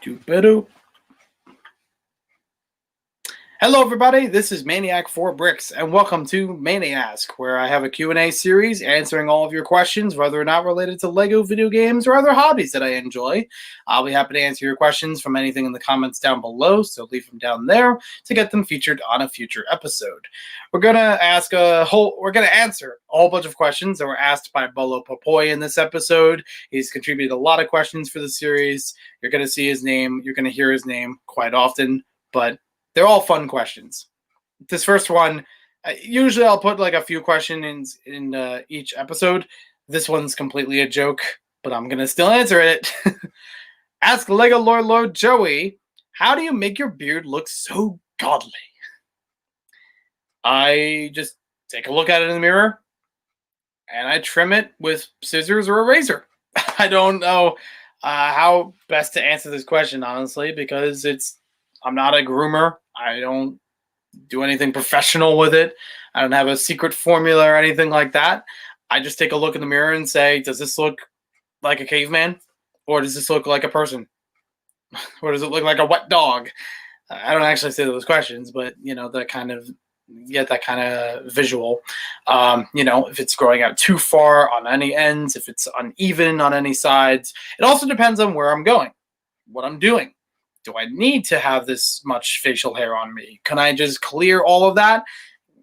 Doop-a-doop. Hello, everybody. This is Maniac 4 Bricks, and welcome to ManiAsk, where I have a Q&A series answering all of your questions, whether or not related to LEGO video games or other hobbies that I enjoy. I'll be happy to answer your questions from anything in the comments down below, so leave them down there to get them featured on a future episode. We're gonna answer a whole bunch of questions that were asked by Bolo Popoy in this episode. He's contributed a lot of questions for the series. You're gonna see his name. You're gonna hear his name quite often, but they're all fun questions. This first one, usually I'll put like a few questions in each episode. This one's completely a joke, but I'm going to still answer it. Ask Lego Lord Joey, how do you make your beard look so godly? I just take a look at it in the mirror, and I trim it with scissors or a razor. I don't know how best to answer this question, honestly, because I'm not a groomer. I don't do anything professional with it. I don't have a secret formula or anything like that. I just take a look in the mirror and say, does this look like a caveman? Or does this look like a person? Or does it look like a wet dog? I don't actually say those questions, but, you know, that kind of visual. If it's growing out too far on any ends, if it's uneven on any sides. It also depends on where I'm going, what I'm doing. Do I need to have this much facial hair on me? Can I just clear all of that,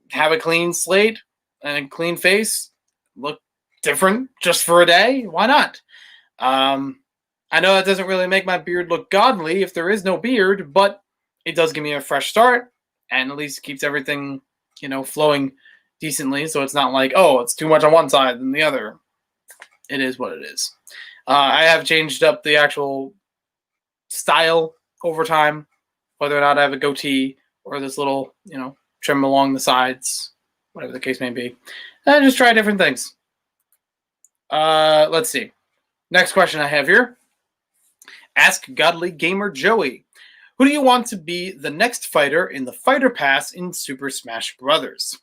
have a clean slate and a clean face, look different just for a day? Why not? I know that doesn't really make my beard look godly if there is no beard, but it does give me a fresh start and at least keeps everything, flowing decently. So it's not like, oh, it's too much on one side than the other. It is what it is. I have changed up the actual style over time, whether or not I have a goatee or this little, trim along the sides, whatever the case may be. I just try different things. Let's see. Next question I have here. Ask Godly Gamer Joey, who do you want to be the next fighter in the Fighter Pass in Super Smash Bros.?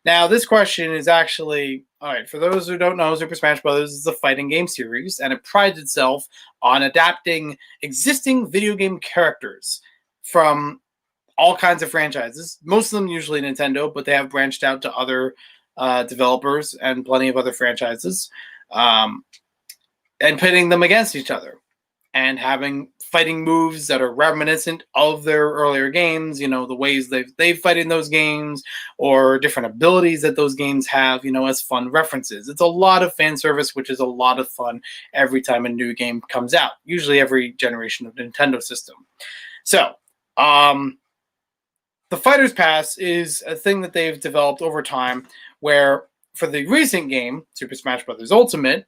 Now, this question is actually, all right, for those who don't know, Super Smash Bros. Is a fighting game series, and it prides itself on adapting existing video game characters from all kinds of franchises. Most of them usually Nintendo, but they have branched out to other developers and plenty of other franchises, and pitting them against each other and having fighting moves that are reminiscent of their earlier games, the ways they fight in those games or different abilities that those games have, as fun references. It's a lot of fan service, which is a lot of fun every time a new game comes out, usually every generation of Nintendo system. So, the Fighter's Pass is a thing that they've developed over time where for the recent game, Super Smash Bros. Ultimate,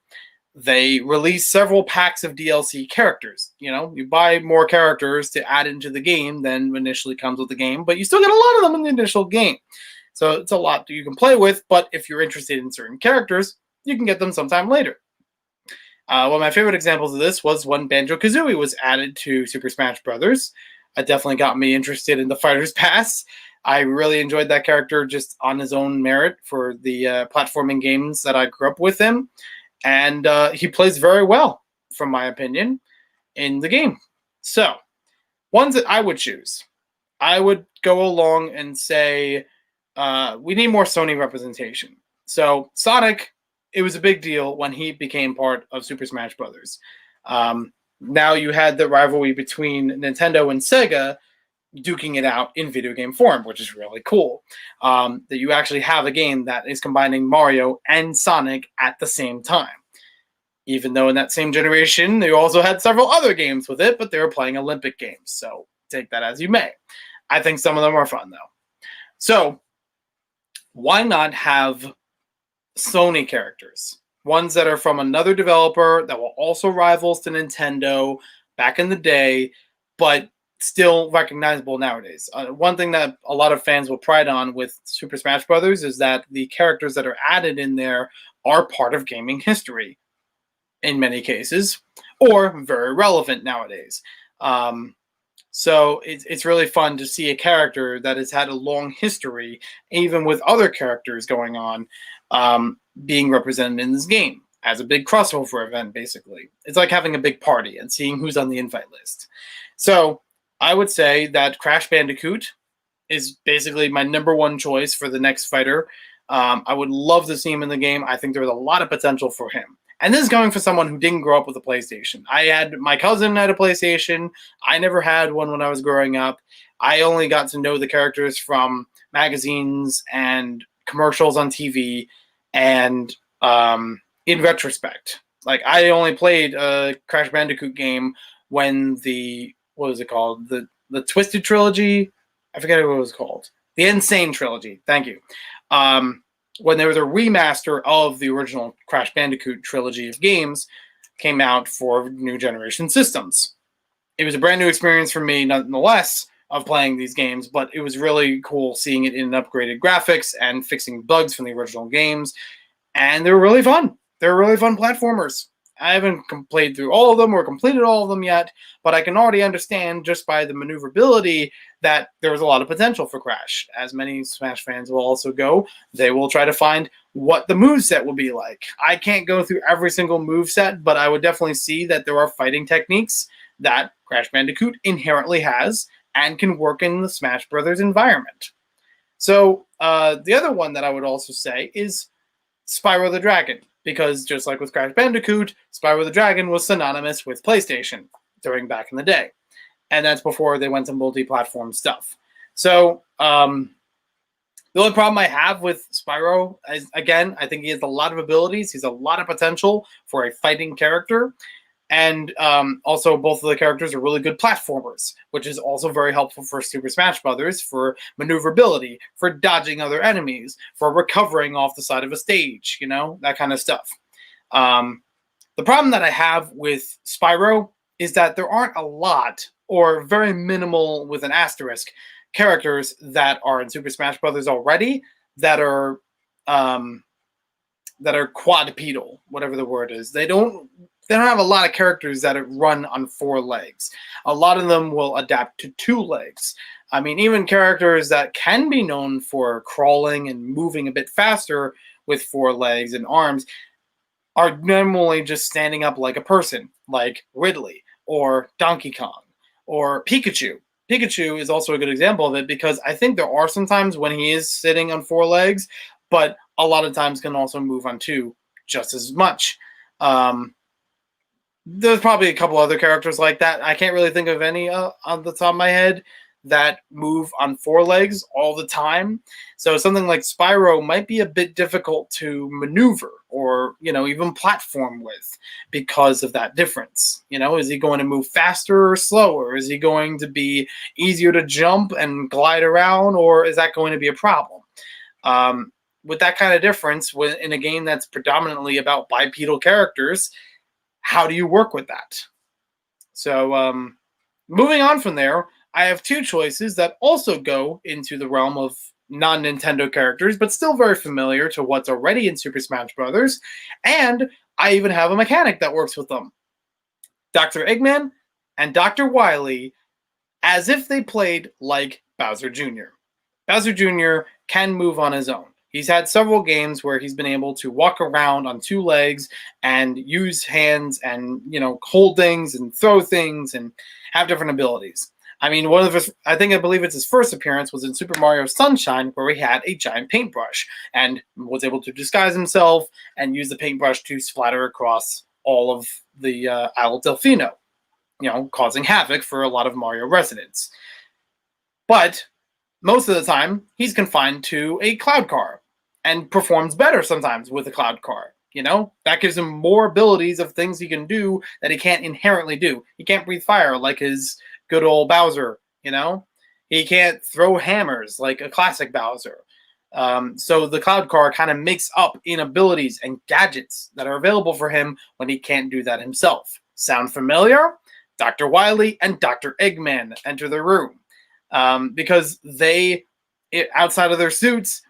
they release several packs of DLC characters. You buy more characters to add into the game than initially comes with the game, but you still get a lot of them in the initial game. So it's a lot that you can play with, but if you're interested in certain characters, you can get them sometime later. One of my favorite examples of this was when Banjo-Kazooie was added to Super Smash Bros. It definitely got me interested in the Fighter's Pass. I really enjoyed that character just on his own merit for the platforming games that I grew up with him. And he plays very well, from my opinion, in the game. So, ones that I would choose. I would go along and say we need more Sony representation. So, Sonic, it was a big deal when he became part of Super Smash Bros. Now you had the rivalry between Nintendo and Sega duking it out in video game form, which is really cool. That you actually have a game that is combining Mario and Sonic at the same time. Even though in that same generation, they also had several other games with it, but they were playing Olympic games. So take that as you may. I think some of them are fun, though. So why not have Sony characters? Ones that are from another developer that were also rivals to Nintendo back in the day, but still recognizable nowadays. One thing that a lot of fans will pride on with Super Smash Bros. Is that the characters that are added in there are part of gaming history in many cases, or very relevant nowadays. So it's really fun to see a character that has had a long history, even with other characters going on, being represented in this game. as a big crossover event, basically. It's like having a big party and seeing who's on the invite list. So I would say that Crash Bandicoot is basically my number one choice for the next fighter. I would love to see him in the game. I think there's a lot of potential for him. And this is going for someone who didn't grow up with a PlayStation. My cousin had a PlayStation. I never had one when I was growing up. I only got to know the characters from magazines and commercials on TV, and in retrospect. Like, I only played a Crash Bandicoot game when what was it called? The Twisted Trilogy? I forget what it was called. The Insane Trilogy. Thank you. When there was a remaster of the original Crash Bandicoot trilogy of games came out for new generation systems. It was a brand new experience for me, nonetheless, of playing these games, but it was really cool seeing it in upgraded graphics and fixing bugs from the original games. And they were really fun. They're really fun platformers. I haven't played through all of them or completed all of them yet, but I can already understand just by the maneuverability that there was a lot of potential for Crash. As many Smash fans will also go, they will try to find what the moveset will be like. I can't go through every single moveset, but I would definitely see that there are fighting techniques that Crash Bandicoot inherently has and can work in the Smash Brothers environment. So the other one that I would also say is Spyro the Dragon, because just like with Crash Bandicoot, Spyro the Dragon was synonymous with PlayStation back in the day. And that's before they went to multi-platform stuff. So the only problem I have with Spyro is, again, I think he has a lot of abilities. He's a lot of potential for a fighting character. And also, both of the characters are really good platformers, which is also very helpful for Super Smash Brothers for maneuverability, for dodging other enemies, for recovering off the side of a stage, that kind of stuff. The problem that I have with Spyro is that there aren't a lot, or very minimal with an asterisk, characters that are in Super Smash Brothers already that are quadrupedal, whatever the word is. They don't have a lot of characters that run on 4 legs. A lot of them will adapt to 2 legs. I mean, even characters that can be known for crawling and moving a bit faster with 4 legs and arms are normally just standing up like a person, like Ridley or Donkey Kong or Pikachu. Pikachu is also a good example of it, because I think there are some times when he is sitting on 4 legs, but a lot of times can also move on 2 just as much. There's probably a couple other characters like that. I can't really think of any on the top of my head that move on 4 legs all the time. So something like Spyro might be a bit difficult to maneuver or, even platform with because of that difference. Is he going to move faster or slower? Is he going to be easier to jump and glide around, or is that going to be a problem? With that kind of difference in a game that's predominantly about bipedal characters, how do you work with that? So moving on from there, I have 2 choices that also go into the realm of non-Nintendo characters, but still very familiar to what's already in Super Smash Brothers. And I even have a mechanic that works with them. Dr. Eggman and Dr. Wily, as if they played like Bowser Jr. Bowser Jr. can move on his own. He's had several games where he's been able to walk around on 2 legs and use hands and, hold things and throw things and have different abilities. I mean, I believe it's his first appearance was in Super Mario Sunshine, where he had a giant paintbrush and was able to disguise himself and use the paintbrush to splatter across all of the Isle Delfino, causing havoc for a lot of Mario residents. But most of the time, he's confined to a cloud car and performs better sometimes with a cloud car. That gives him more abilities of things he can do that he can't inherently do. He can't breathe fire like his good old Bowser, He can't throw hammers like a classic Bowser. So the cloud car kind of makes up in abilities and gadgets that are available for him when he can't do that himself. Sound familiar? Dr. Wily and Dr. Eggman enter the room. Because they, outside of their suits,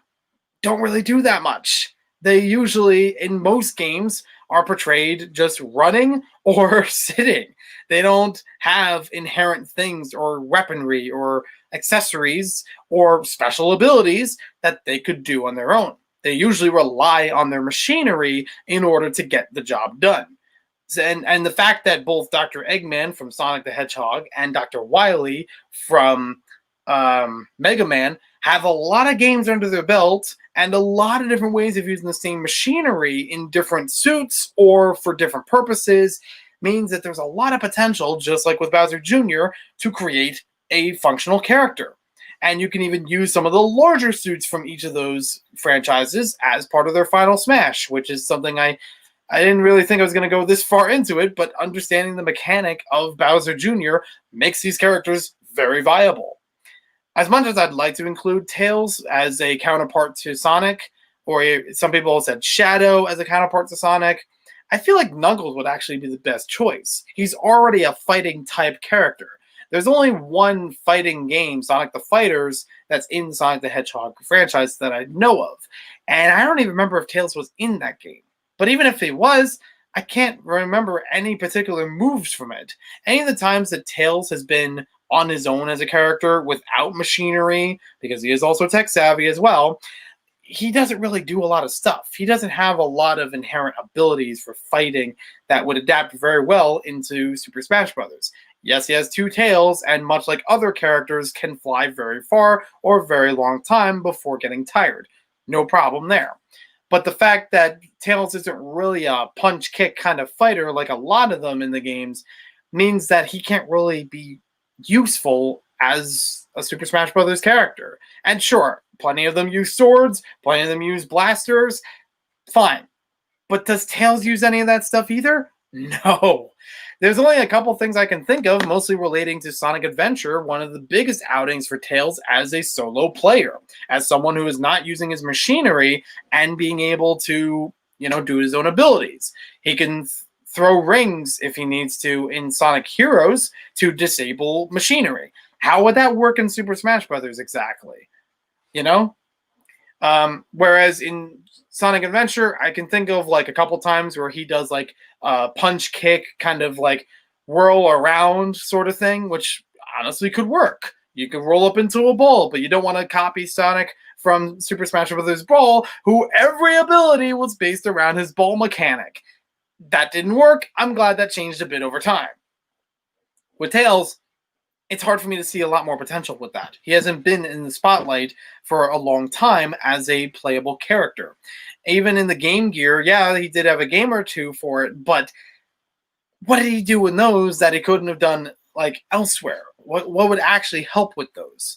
don't really do that much. They usually, in most games, are portrayed just running or sitting. They don't have inherent things or weaponry or accessories or special abilities that they could do on their own. they usually rely on their machinery in order to get the job done. And the fact that both Dr. Eggman from Sonic the Hedgehog and Dr. Wily from Mega Man have a lot of games under their belt and a lot of different ways of using the same machinery in different suits or for different purposes means that there's a lot of potential, just like with Bowser Jr., to create a functional character. And you can even use some of the larger suits from each of those franchises as part of their final smash, which is something I didn't really think I was going to go this far into it, but understanding the mechanic of Bowser Jr. makes these characters very viable. As much as I'd like to include Tails as a counterpart to Sonic, or some people said Shadow as a counterpart to Sonic, I feel like Knuckles would actually be the best choice. He's already a fighting type character. There's only one fighting game, Sonic the Fighters, that's in Sonic the Hedgehog franchise that I know of. And I don't even remember if Tails was in that game. But even if he was, I can't remember any particular moves from it. Any of the times that Tails has been on his own as a character without machinery, because he is also tech savvy as well, he doesn't really do a lot of stuff. He doesn't have a lot of inherent abilities for fighting that would adapt very well into Super Smash Bros. Yes, he has two tails, and much like other characters, can fly very far or a very long time before getting tired. No problem there. But the fact that Tails isn't really a punch-kick kind of fighter like a lot of them in the games means that he can't really be useful as a Super Smash Bros. Character. And sure, plenty of them use swords, plenty of them use blasters, fine. But does Tails use any of that stuff either? No. There's only a couple things I can think of, mostly relating to Sonic Adventure, one of the biggest outings for Tails as a solo player, as someone who is not using his machinery and being able to, do his own abilities. He can throw rings if he needs to in Sonic Heroes to disable machinery. How would that work in Super Smash Bros. Exactly? Whereas in Sonic Adventure, I can think of like a couple times where he does like a punch kick kind of like whirl around sort of thing, which honestly could work. You could roll up into a ball, but you don't want to copy Sonic from Super Smash Bros. Brawl, who every ability was based around his ball mechanic. That didn't work. I'm glad that changed a bit over time. With Tails, it's hard for me to see a lot more potential with that. He hasn't been in the spotlight for a long time as a playable character. Even in the Game Gear, yeah, he did have a game or two for it, but what did he do in those that he couldn't have done like elsewhere? What would actually help with those?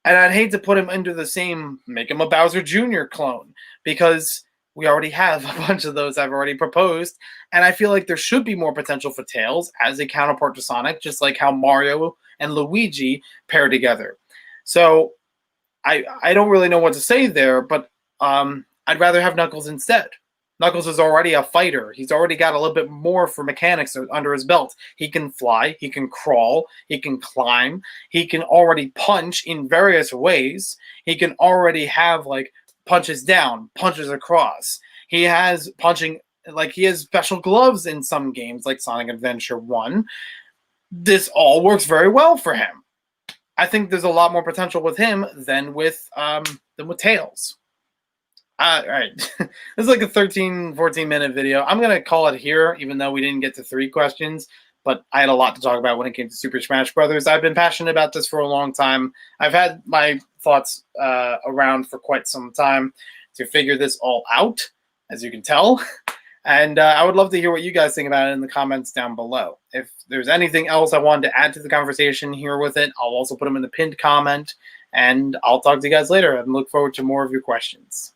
And I'd hate to put him into the same, make him a Bowser Jr. clone, because we already have a bunch of those I've already proposed, and I feel like there should be more potential for Tails as a counterpart to Sonic, just like how Mario and Luigi pair together. So I don't really know what to say there, but I'd rather have Knuckles instead. Knuckles is already a fighter. He's already got a little bit more for mechanics under his belt. He can fly, he can crawl, he can climb, he can already punch in various ways. He can already have like punches down, punches across. He has punching, like he has special gloves in some games, like Sonic Adventure 1. This all works very well for him. I think there's a lot more potential with him than with Tails. All right. This is like a 14 minute video. I'm going to call it here, even though we didn't get to 3 questions. But I had a lot to talk about when it came to Super Smash Brothers. I've been passionate about this for a long time. I've had my thoughts around for quite some time to figure this all out, as you can tell. And I would love to hear what you guys think about it in the comments down below. If there's anything else I wanted to add to the conversation here with it, I'll also put them in the pinned comment. And I'll talk to you guys later and look forward to more of your questions.